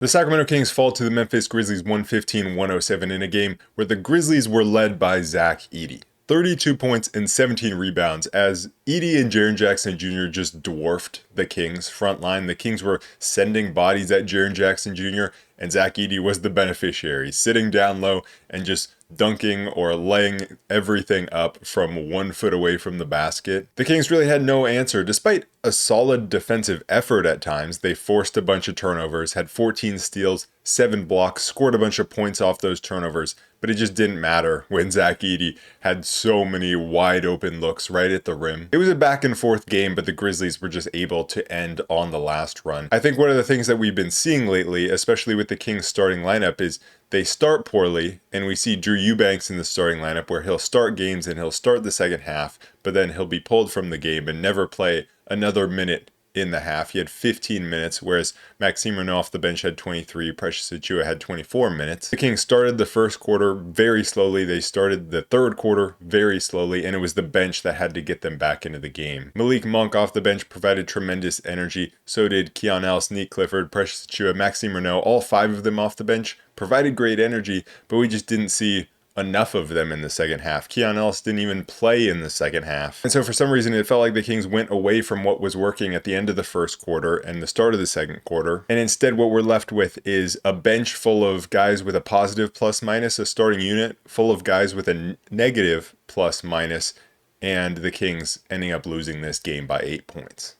The Sacramento Kings fall to the Memphis Grizzlies 115-107 in a game where the Grizzlies were led by Zach Edey. 32 points and 17 rebounds as Edey and Jaren Jackson Jr. just dwarfed the Kings front line. The Kings were sending bodies at Jaren Jackson Jr. and Zach Edey was the beneficiary, sitting down low and just dunking or laying everything up from 1 foot away from the basket. The Kings really had no answer. Despite a solid defensive effort at times, they forced a bunch of turnovers, had 14 steals, 7 blocks, scored a bunch of points off those turnovers, but it just didn't matter when Zach Edey had so many wide open looks right at the rim. It was a back and forth game, but the Grizzlies were just able to end on the last run. I think one of the things that we've been seeing lately, especially with the Kings starting lineup, is they start poorly, and we see Drew Eubanks in the starting lineup where he'll start games and he'll start the second half, but then he'll be pulled from the game and never play another minute in the half. He had 15 minutes, whereas Maxime Renaud off the bench had 23, Precious Achiuwa had 24 minutes. The Kings started the first quarter very slowly. They started the third quarter very slowly, and it was the bench that had to get them back into the game. Malik Monk off the bench provided tremendous energy. So did Keon Ellis, Neat Clifford, Precious Achiuwa, Maxime Renaud. All 5 of them off the bench provided great energy, but we just didn't see enough of them in the second half. Keon Ellis didn't even play in the second half. And so for some reason, it felt like the Kings went away from what was working at the end of the first quarter and the start of the second quarter. And instead, what we're left with is a bench full of guys with a positive plus minus, a starting unit full of guys with a negative plus minus, and the Kings ending up losing this game by 8 points.